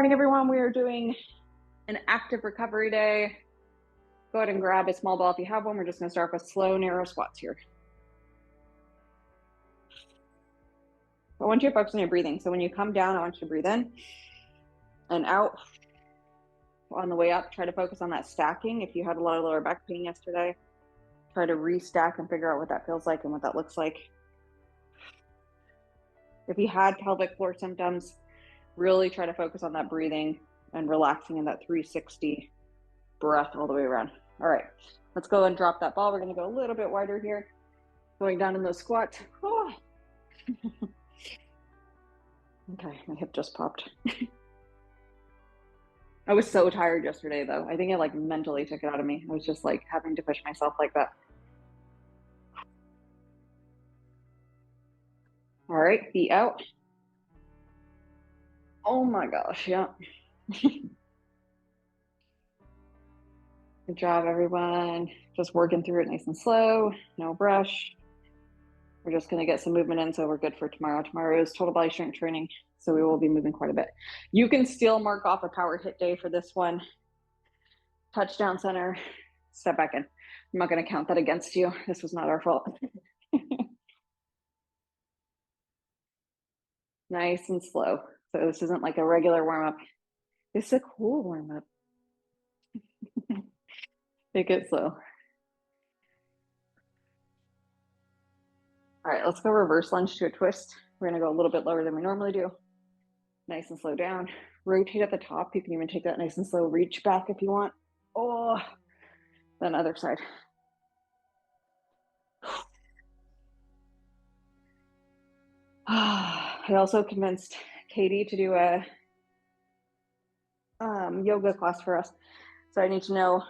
Morning, everyone. We are doing an active recovery day. Go ahead and grab a small ball if you have one. We're just going to start with slow, narrow squats here. I want you to focus on your breathing. So when you come down, I want you to breathe in and out. On the way up, try to focus on that stacking. If you had a lot of lower back pain yesterday, try to restack and figure out what that feels like and what that looks like. If you had pelvic floor symptoms, really try to focus on that breathing and relaxing in that 360 breath all the way around. All right, let's go and drop that ball. We're going to go a little bit wider here, going down in those squats. Oh. Okay, my hip just popped. I was so tired yesterday, though. I think it like mentally took it out of me. I was just like having to push myself like that. All right, feet out. Oh my gosh, yeah. Good job, everyone. Just working through it nice and slow, no brush. We're just going to get some movement in so we're good for tomorrow. Tomorrow is total body strength training, so we will be moving quite a bit. You can still mark off a power hit day for this one. Touchdown center, step back in. I'm not going to count that against you. This was not our fault. Nice and slow. So this isn't like a regular warm-up. This is a cool warm-up. Take it slow. All right, let's go reverse lunge to a twist. We're going to go a little bit lower than we normally do. Nice and slow down. Rotate at the top. You can even take that nice and slow reach back if you want. Oh, then other side. I also convinced Katie to do a yoga class for us. So I need to know,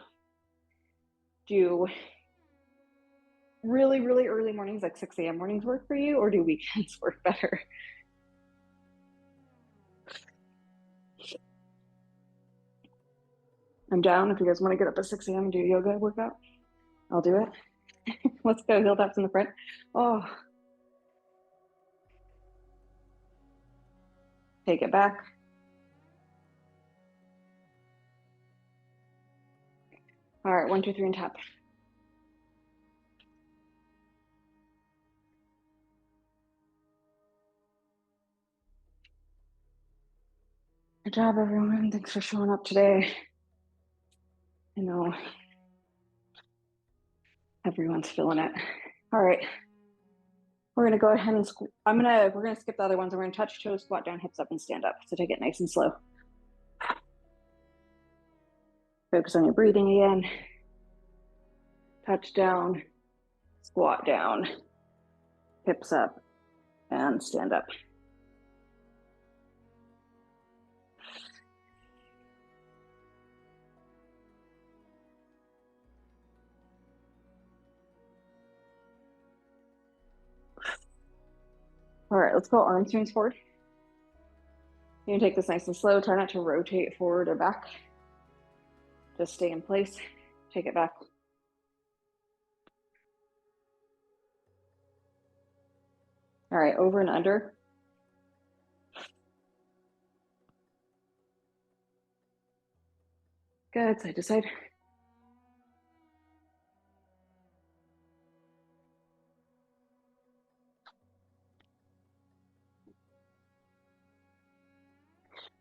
do really, really early mornings, like 6 a.m. mornings work for you, or do weekends work better? I'm down if you guys want to get up at 6 a.m. and do a yoga workout. I'll do it. Let's go. Heel taps in the front. Oh, take it back. All right, 1, 2, 3, and tap. Good job, everyone. Thanks for showing up today. I know everyone's feeling it. All right. We're gonna go ahead and we're gonna skip the other ones. We're gonna touch toes, squat down, hips up, and stand up. So take it nice and slow. Focus on your breathing again. Touch down, squat down, hips up, and stand up. All right, let's go arm swings forward. You can take this nice and slow. Try not to rotate forward or back. Just stay in place. Take it back. All right, over and under. Good, side to side.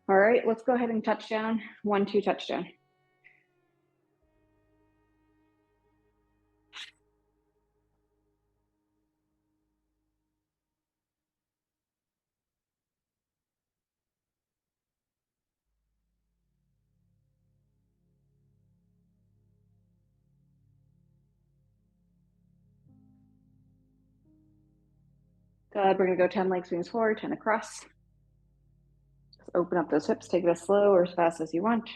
All right, let's go ahead and touch down. 1, 2, touchdown. Good, we're gonna go 10 leg swings forward, 10 across. Just open up those hips, take it as slow or as fast as you want.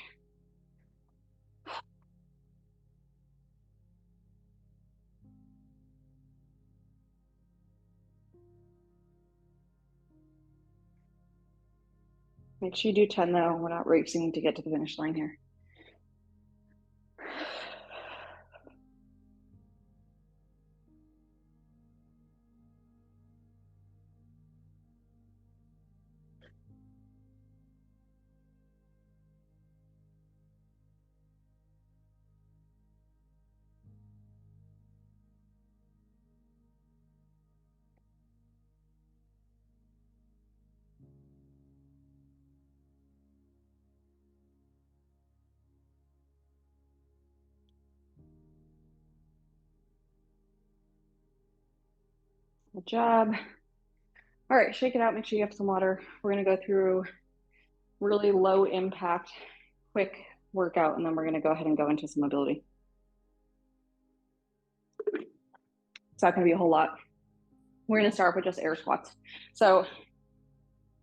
Make sure you do 10 though. We're not racing to get to the finish line here. Good job. All right, shake it out. Make sure you have some water. We're going to go through really low impact, quick workout, and then we're going to go ahead and go into some mobility. It's not going to be a whole lot. We're going to start with just air squats. So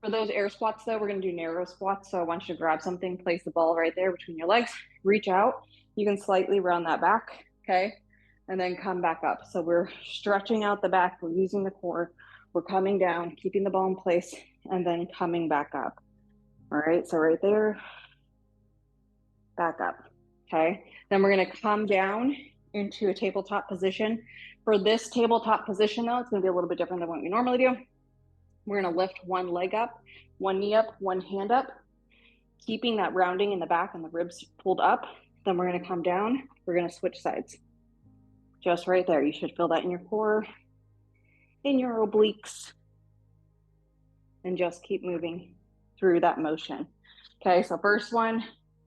for those air squats, though, we're going to do narrow squats. So I want you to grab something, place the ball right there between your legs, reach out. You can slightly round that back, okay? And then come back up. So we're stretching out the back. We're using the core. We're coming down, keeping the ball in place, and then coming back up. All right, so right there, back up, okay? Then we're going to come down into a tabletop position. For this tabletop position, though, it's going to be a little bit different than what we normally do. We're going to lift one leg up, one knee up, one hand up, keeping that rounding in the back and the ribs pulled up. Then we're going to come down. We're going to switch sides. Just right there. You should feel that in your core, in your obliques, and just keep moving through that motion. Okay, so first one,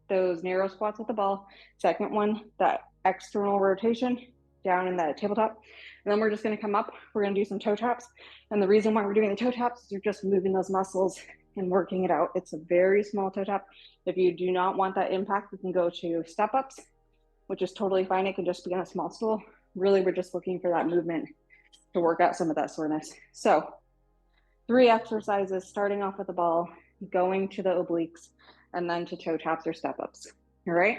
those narrow squats with the ball. Second one, that external rotation down in that tabletop. And then we're just going to come up. We're going to do some toe taps. And the reason why we're doing the toe taps is you're just moving those muscles and working it out. It's a very small toe tap. If you do not want that impact, we can go to step ups, which is totally fine. It can just be on a small stool. Really, we're just looking for that movement to work out some of that soreness. So 3 exercises, starting off with the ball, going to the obliques, and then to toe taps or step ups. All right?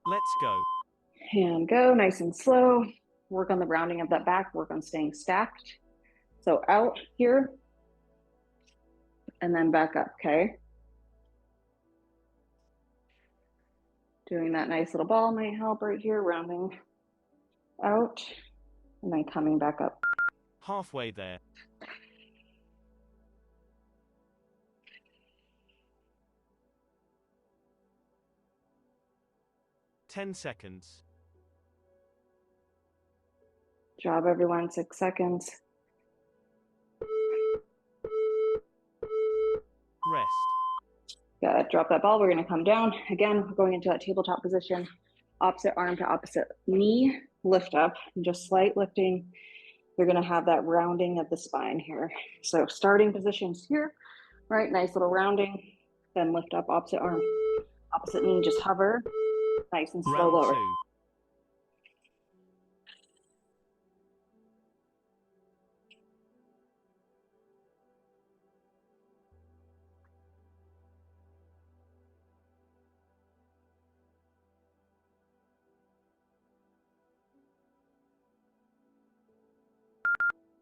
Let's go. And go nice and slow. Work on the rounding of that back, work on staying stacked. So out here, and then back up, okay? Doing that nice little ball might help right here, rounding out, and then coming back up. Halfway there. Ten seconds. Job, everyone, 6 seconds. Rest. Good, drop that ball, we're gonna come down. Again, we're going into that tabletop position. Opposite arm to opposite knee, lift up, and just slight lifting. You're gonna have that rounding of the spine here. So starting positions here, right? Nice little rounding, then lift up opposite arm, opposite knee, just hover, nice and slow Round lower. 2.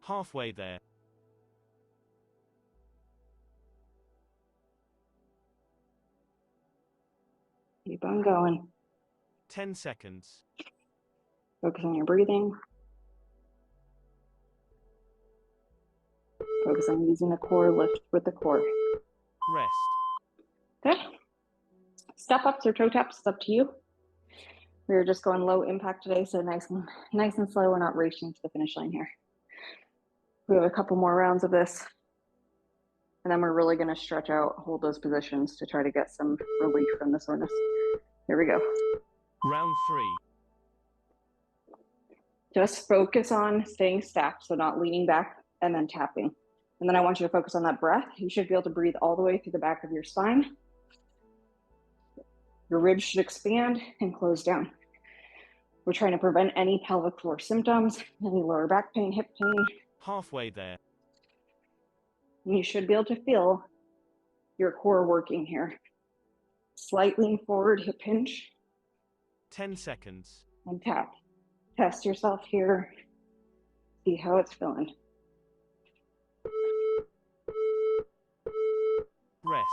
Halfway there. Keep on going. 10 seconds. Focus on your breathing. Focus on using the core, lift with the core. Rest. Okay. Step ups or toe taps, it's up to you. We're just going low impact today, so nice and slow. We're not racing to the finish line here. We have a couple more rounds of this, and then we're really going to stretch out, hold those positions to try to get some relief from the soreness. Here we go. Round 3. Just focus on staying stacked, so not leaning back and then tapping. And then I want you to focus on that breath. You should be able to breathe all the way through the back of your spine. Your ribs should expand and close down. We're trying to prevent any pelvic floor symptoms, any lower back pain, hip pain. Halfway there. And you should be able to feel your core working here. Slight lean forward, hip hinge. 10 seconds. And tap. Test yourself here. See how it's feeling. Rest.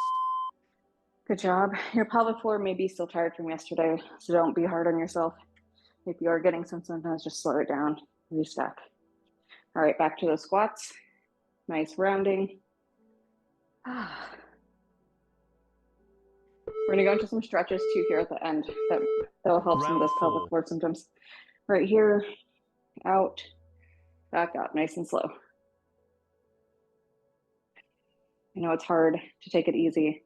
Good job. Your pelvic floor may be still tired from yesterday, so don't be hard on yourself. If you are getting some symptoms, just slow it down, restack. All right, back to those squats. Nice rounding. We're gonna go into some stretches too here at the end that'll help some of those pelvic floor symptoms. Right here, out, back up, nice and slow. I know it's hard to take it easy.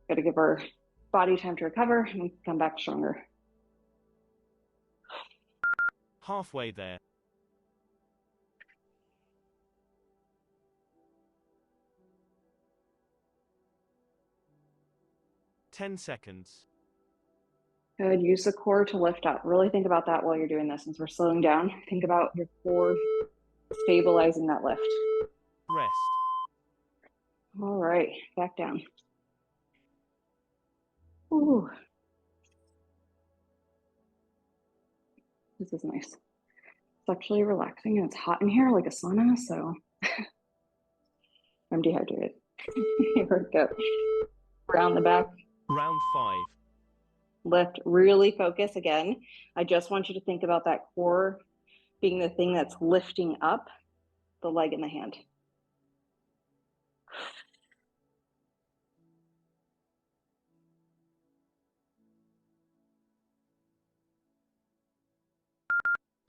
Got to give our body time to recover and we can come back stronger. Halfway there. Ten seconds. Good. Use the core to lift up. Really think about that while you're doing this. As we're slowing down, think about your core stabilizing that lift. Rest. All right, back down. Ooh. This is nice. It's actually relaxing and it's hot in here like a sauna, so I'm dehydrated. Here we go. Round the back. Round 5. Lift, really focus again. I just want you to think about that core being the thing that's lifting up the leg and the hand.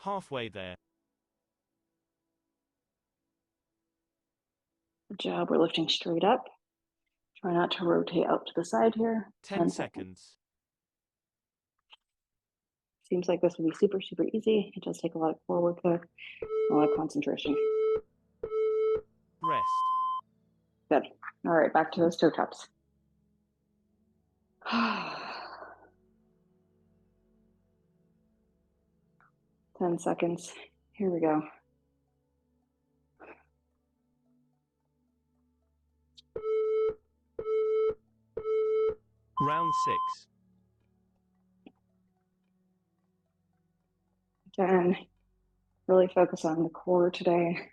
Halfway there. Good job. We're lifting straight up. Try not to rotate out to the side here. 10 seconds. Seems like this would be super, super easy. It does take a lot of core work though, a lot of concentration. Rest. Good. All right, back to those toe taps. 10 seconds. Here we go. Round 6. Again, really focus on the core today.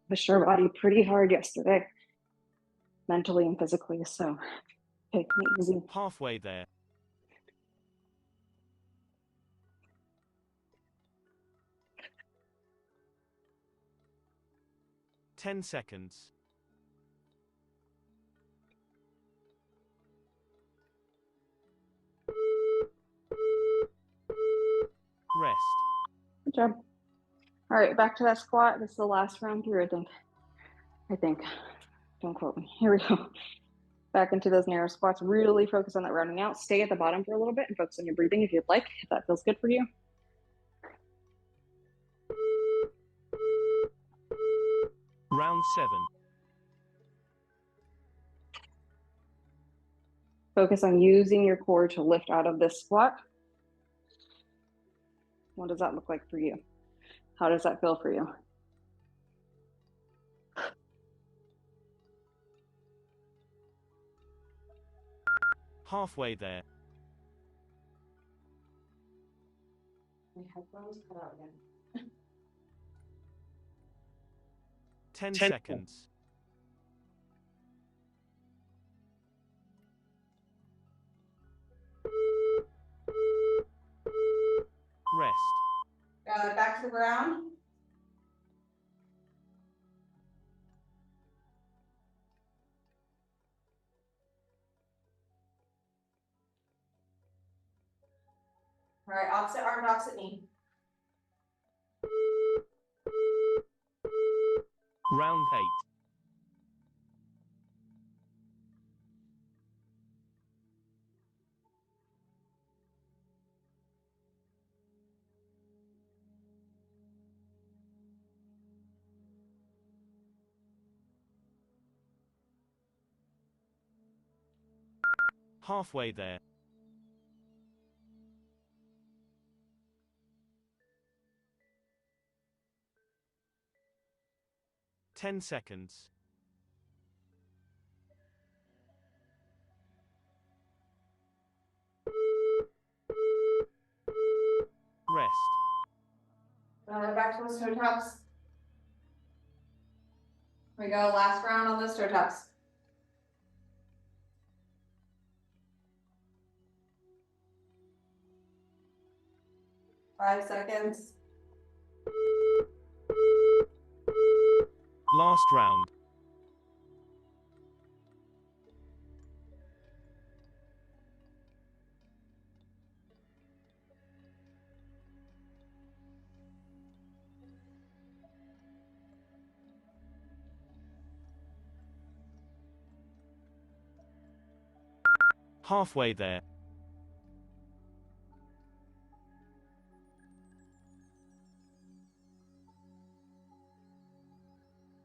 Pushed our body pretty hard yesterday, mentally and physically, so take it easy. Halfway there. Ten seconds. Rest. Good job. All right, back to that squat. This is the last round through, I think. Don't quote me. Here we go. Back into those narrow squats. Really focus on that rounding out. Stay at the bottom for a little bit and focus on your breathing if you'd like, if that feels good for you. Round 7. Focus on using your core to lift out of this squat. What does that look like for you? How does that feel for you? Halfway there. My headphones cut out again. 10 seconds. Rest. Got it. Back to the ground. All right, opposite arm, opposite knee. Round 8. Halfway there. Ten seconds. Rest. Back to those toe taps. Here we go. Last round on those toe taps. Five seconds. Last round. Halfway there.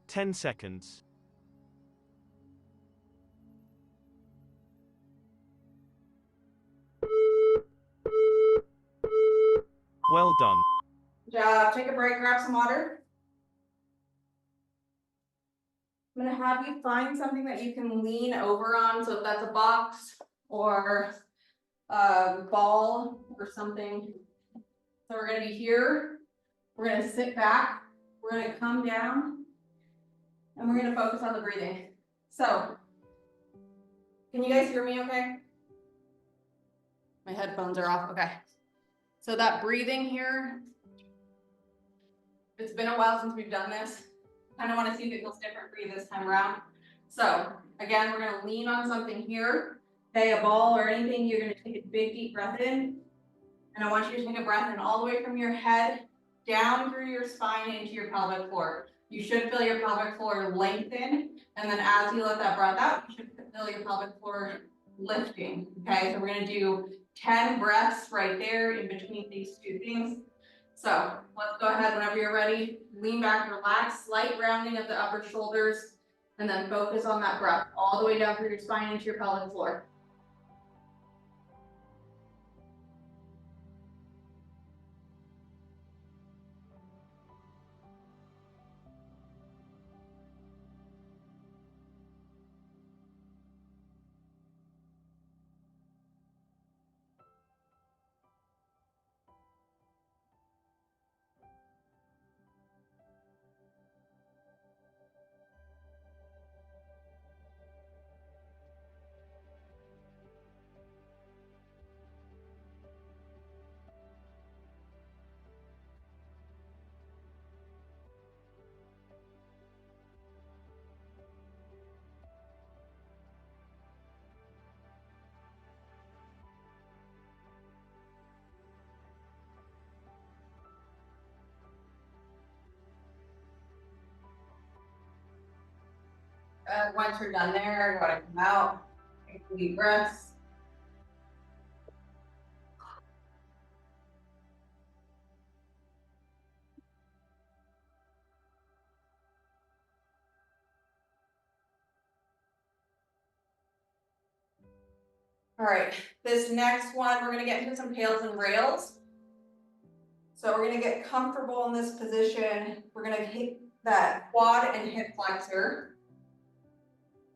10 seconds. Well done. Good job. Take a break, grab some water. I'm gonna have you find something that you can lean over on. So if that's a box or a ball or something. So we're gonna be here. We're gonna sit back. We're gonna come down. And we're gonna focus on the breathing. So, can you guys hear me okay? My headphones are off, okay. So that breathing here, it's been a while since we've done this. Kind of want to see if it feels different for you this time around. So again, we're gonna lean on something here, okay, a ball or anything. You're gonna take a big deep breath in. And I want you to take a breath in all the way from your head, down through your spine into your pelvic floor. You should feel your pelvic floor lengthen. And then as you let that breath out, you should feel your pelvic floor lifting, okay? So we're gonna do 10 breaths right there in between these two things. So let's go ahead whenever you're ready. Lean back, relax, slight rounding of the upper shoulders, and then focus on that breath all the way down through your spine into your pelvic floor. Once you're done there, go ahead and come out, take a deep breaths. All right, this next one, we're gonna get into some tails and rails. So we're gonna get comfortable in this position. We're gonna hit that quad and hip flexor.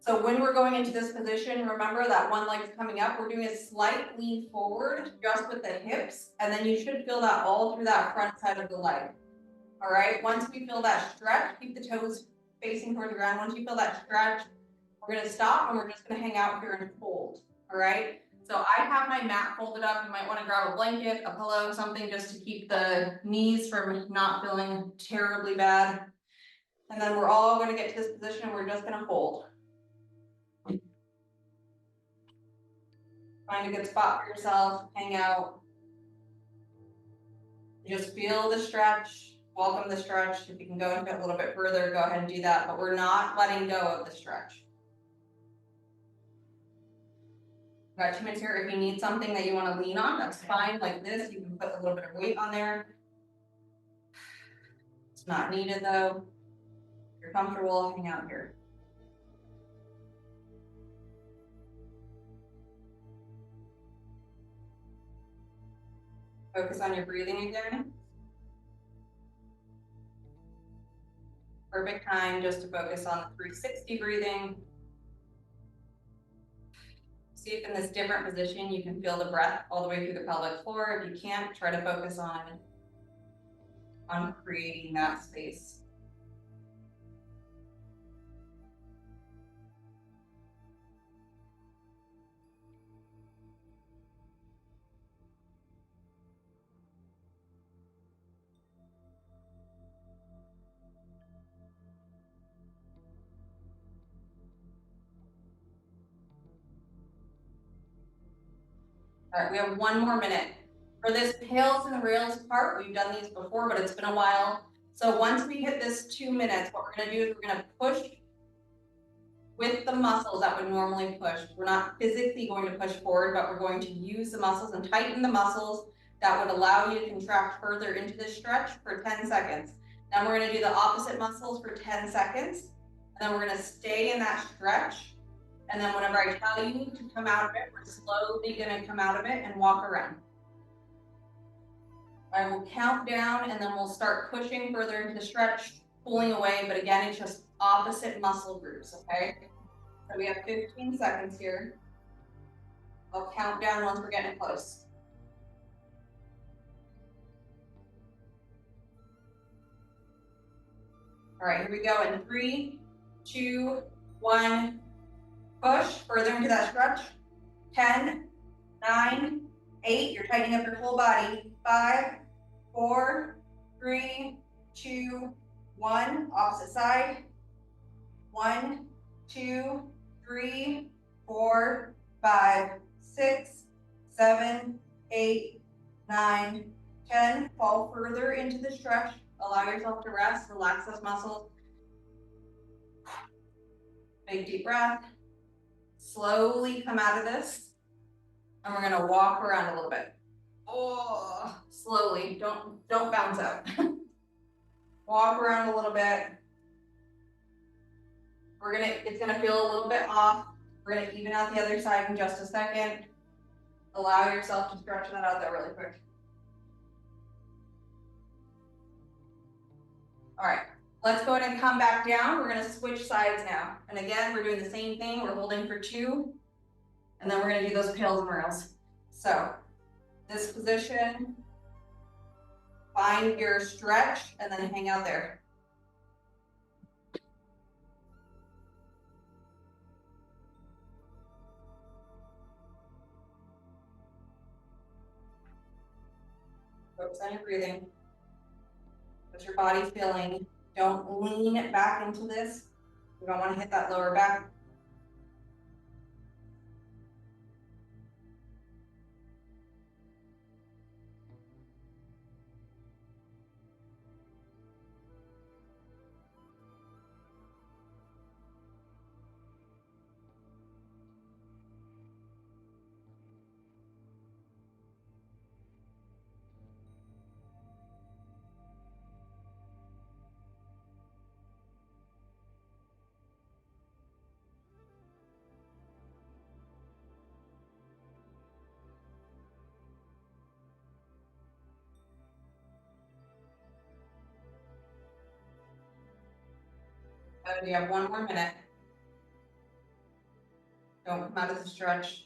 So when we're going into this position, remember that one leg's coming up. We're doing a slight lean forward just with the hips, and then you should feel that all through that front side of the leg. All right, once we feel that stretch, keep the toes facing toward the ground. Once you feel that stretch, we're gonna stop and we're just gonna hang out here and hold, all right? So I have my mat folded up. You might wanna grab a blanket, a pillow, something just to keep the knees from not feeling terribly bad. And then we're all gonna get to this position and we're just gonna hold. Find a good spot for yourself, hang out. Just feel the stretch, welcome the stretch. If you can go into it a little bit further, go ahead and do that, but we're not letting go of the stretch. Got 2 minutes here. If you need something that you want to lean on, that's fine. Like this, you can put a little bit of weight on there. It's not needed though. If you're comfortable, hang out here. Focus on your breathing again. Perfect time just to focus on the 360 breathing. See if in this different position you can feel the breath all the way through the pelvic floor. If you can't, try to focus on creating that space. All right, we have 1 more minute. For this tails and rails part, we've done these before, but it's been a while. So once we hit this 2 minutes, what we're gonna do is we're gonna push with the muscles that would normally push. We're not physically going to push forward, but we're going to use the muscles and tighten the muscles that would allow you to contract further into this stretch for 10 seconds. Then we're gonna do the opposite muscles for 10 seconds. And then we're gonna stay in that stretch. And then whenever I tell you to come out of it, we're slowly gonna come out of it and walk around. I will count down and then we'll start pushing further into the stretch, pulling away, but again, it's just opposite muscle groups, okay? So we have 15 seconds here. I'll count down once we're getting close. All right, here we go in 3, 2, 1, push further into that stretch. 10, 9, 8, you're tightening up your whole body. 5, 4, 3, 2, 1, opposite side. 1, 2, 3, 4, 5, 6, 7, 8, 9, 10. Fall further into the stretch. Allow yourself to rest, relax those muscles. Big deep breath. Slowly come out of this. And we're gonna walk around a little bit. Oh, slowly, don't bounce out. Walk around a little bit. It's gonna feel a little bit off. We're gonna even out the other side in just a second. Allow yourself to stretch that out there really quick. All right, let's go ahead and come back down. We're gonna switch sides now. And again, we're doing the same thing. We're holding for 2, and then we're gonna do those pails and rails. So this position, find your stretch, and then hang out there. Focus on your breathing. What your body's feeling. Don't lean it back into this. We don't want to hit that lower back. We have 1 more minute. Don't come out of the stretch.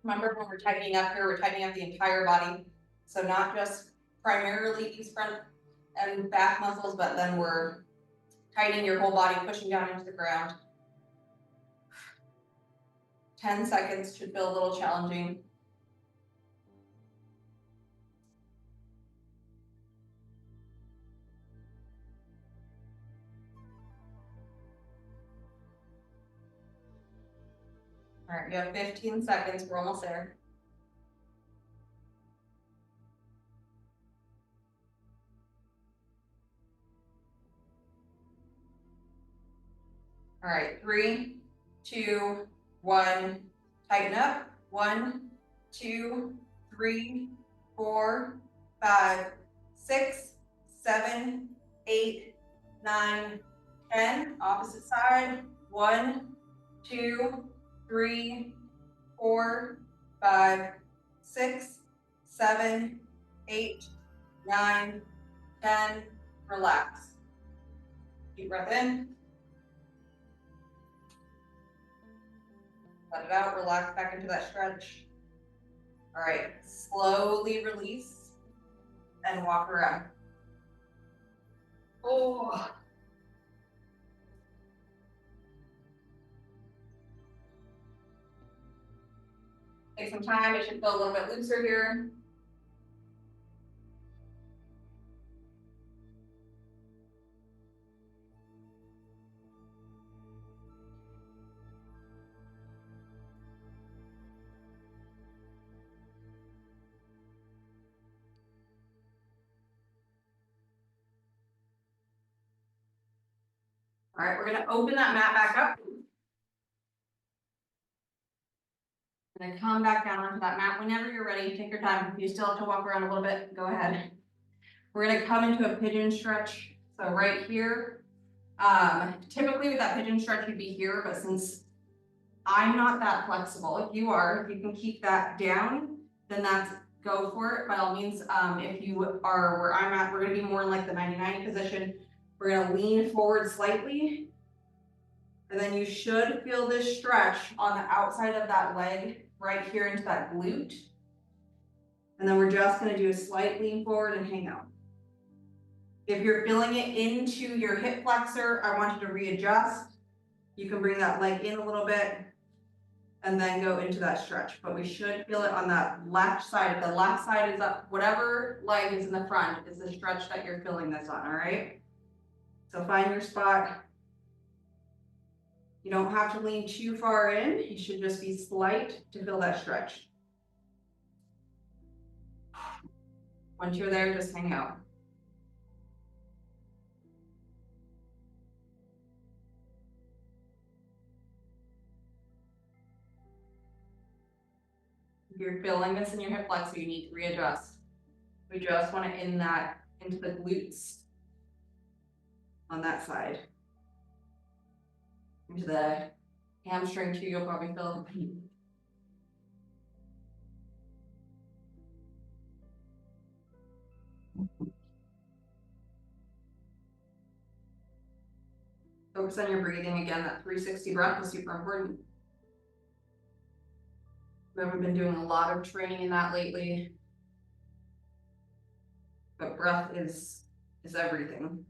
Remember, when we're tightening up here, we're tightening up the entire body. So not just primarily these front and back muscles, but then we're tightening your whole body, pushing down into the ground. 10 seconds should feel a little challenging. All right, you have 15 seconds, we're almost there. All right, 3, 2, 1, tighten up. 1, 2, 3, 4, 5, 6, 7, 8, 9, 10. Opposite side. 1, 2, 3, 4, 5, 6, 7, 8, 9, 10. Relax. Deep breath in. Let it out, relax back into that stretch. All right, slowly release and walk around. Oh. Take some time, it should feel a little bit looser here. All right, we're gonna open that mat back up. And then come back down onto that mat whenever you're ready. Take your time. If you still have to walk around a little bit, go ahead. We're gonna come into a pigeon stretch. So right here, typically with that pigeon stretch, you'd be here, but since I'm not that flexible, if you are, if you can keep that down, then that's go for it by all means. If you are where I'm at, we're gonna be more in like the 90-90 position. We're gonna lean forward slightly. And then you should feel this stretch on the outside of that leg right here into that glute. And then we're just gonna do a slight lean forward and hang out. If you're feeling it into your hip flexor, I want you to readjust. You can bring that leg in a little bit and then go into that stretch. But we should feel it on that left side. If the left side is up, whatever leg is in the front is the stretch that you're feeling this on, all right? So find your spot. You don't have to lean too far in. You should just be slight to feel that stretch. Once you're there, just hang out. If you're feeling this in your hip flexor, you need to readjust. We just want to end that into the glutes on that side. Into the hamstring too, you'll probably feel the pain. Focus on your breathing again. That 360 breath is super important. We haven't been doing a lot of training in that lately, but breath is everything.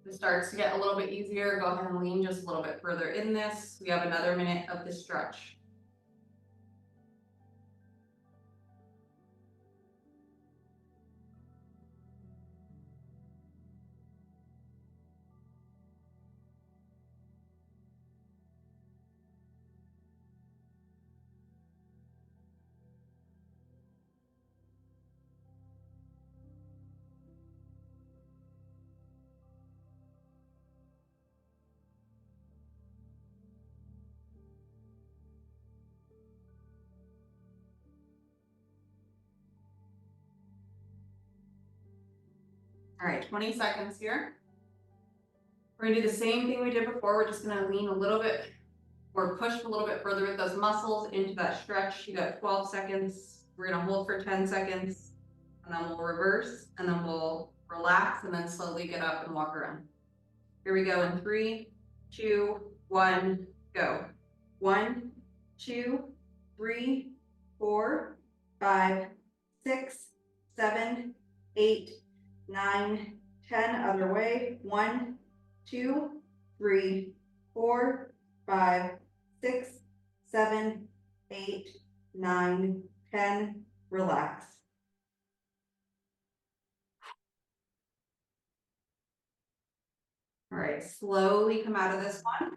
If it starts to get a little bit easier, go ahead and lean just a little bit further in this. We have another minute of this stretch. All right, 20 seconds here. We're gonna do the same thing we did before. We're just gonna lean a little bit or push a little bit further with those muscles into that stretch. You got 12 seconds. We're gonna hold for 10 seconds and then we'll reverse and then we'll relax and then slowly get up and walk around. Here we go in 3, 2, 1, go. 1, 2, 3, 4, 5, 6, 7, 8, 9, 10, other way. 1, 2, 3, 4, 5, 6, 7, 8, 9, 10, relax. All right, slowly come out of this one.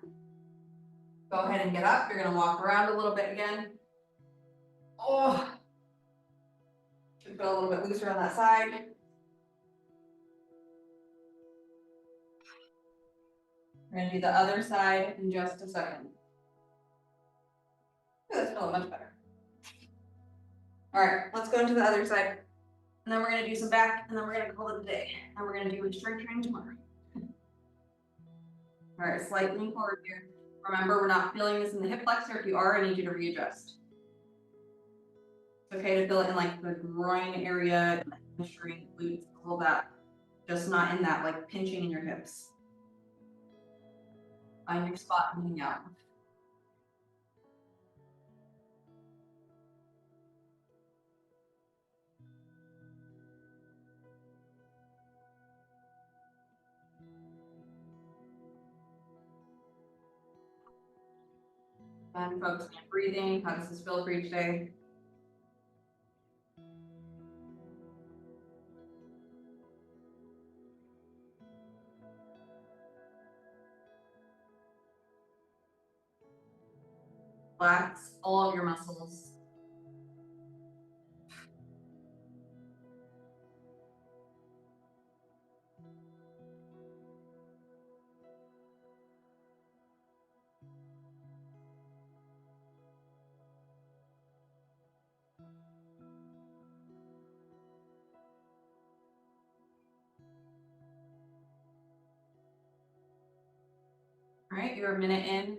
Go ahead and get up. You're gonna walk around a little bit again. Oh, should feel a little bit looser on that side. We're gonna do the other side in just a second. That's feeling much better. All right, let's go into the other side. And then we're gonna do some back, and then we're gonna call it a day. And we're gonna do a strength training tomorrow. All right, slight lean forward here. Remember, we're not feeling this in the hip flexor. If you are, I need you to readjust. It's okay to feel it in like the groin area, hamstring, glutes, all that. Just not in that like pinching in your hips. Find your spot and hang out. And focus on breathing. How does this feel for each day? Relax all of your muscles. second, you're a minute in.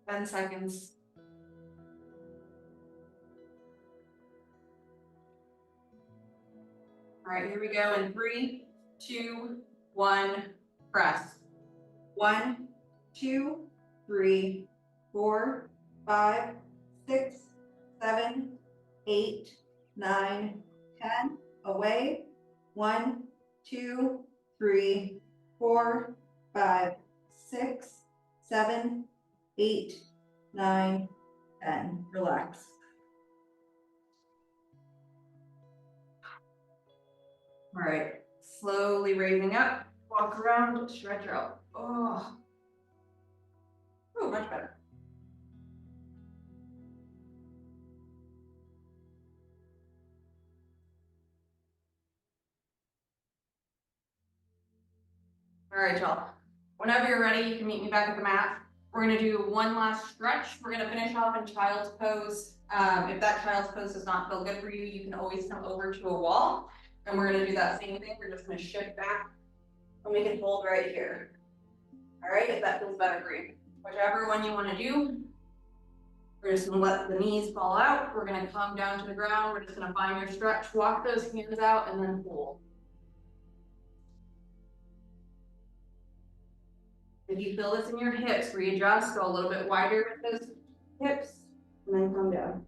Ten seconds. All right, here we go in 3, 2, 1, press. 1, 2, 3, 4, 5, 6, 7, 8, 9, 10. Away. 1, 2, 3, 4, 5, 6, 7, 8, 9, 10. Relax. All right, slowly raising up, walk around, stretch out. Oh, much better. All right, y'all. Whenever you're ready, you can meet me back at the mat. We're gonna do one last stretch. We're gonna finish off in child's pose. If that child's pose does not feel good for you, you can always come over to a wall. And we're gonna do that same thing. We're just gonna shift back and we can hold right here. All right, if that feels better for you. Whichever one you wanna do. We're just gonna let the knees fall out. We're gonna come down to the ground. We're just gonna find your stretch, walk those hands out and then hold. If you feel this in your hips, readjust, go a little bit wider with those hips, and then come down.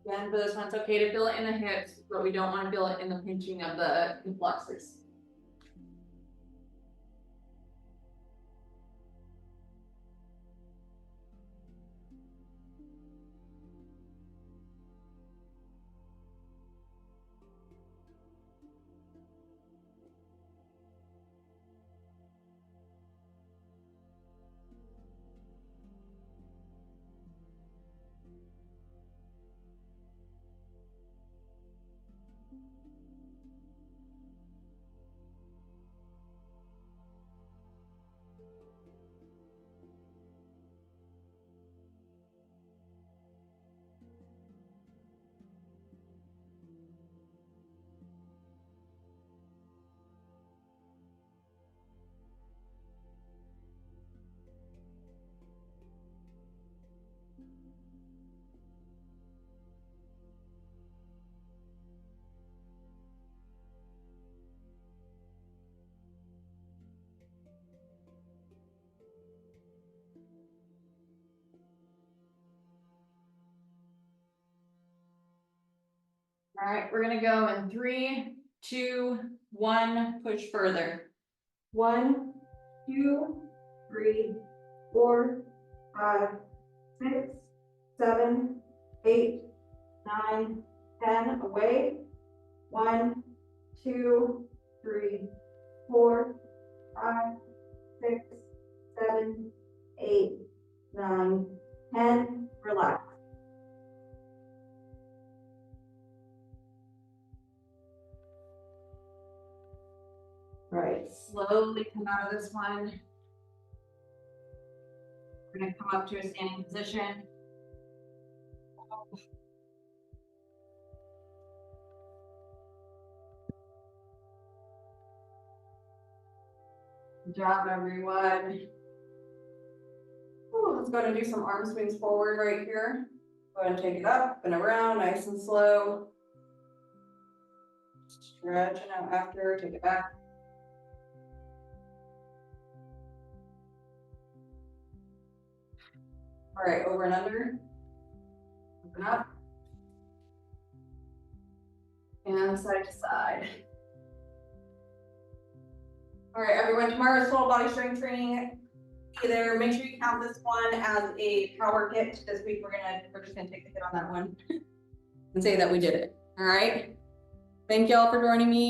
Again, for this one, it's okay to feel it in the hips, but we don't want to feel it in the pinching of the flexors. All right, we're gonna go in 3, 2, 1, push further. 1, 2, 3, 4, 5, 6, 7, 8, 9, 10. Away. 1, 2, 3, 4, 5, 6, 7, 8, 9, 10. Relax. All right, slowly come out of this one. We're gonna come up to a standing position. Good job, everyone. Ooh, let's go ahead and do some arm swings forward right here. Go ahead and take it up and around, nice and slow. Stretching out after, take it back. All right, over and under. Open up. And side to side. All right, everyone, tomorrow's total body strength training. Either make sure you count this one as a power hit. This week we're just gonna take the hit on that one and say that we did it. All right. Thank y'all for joining me.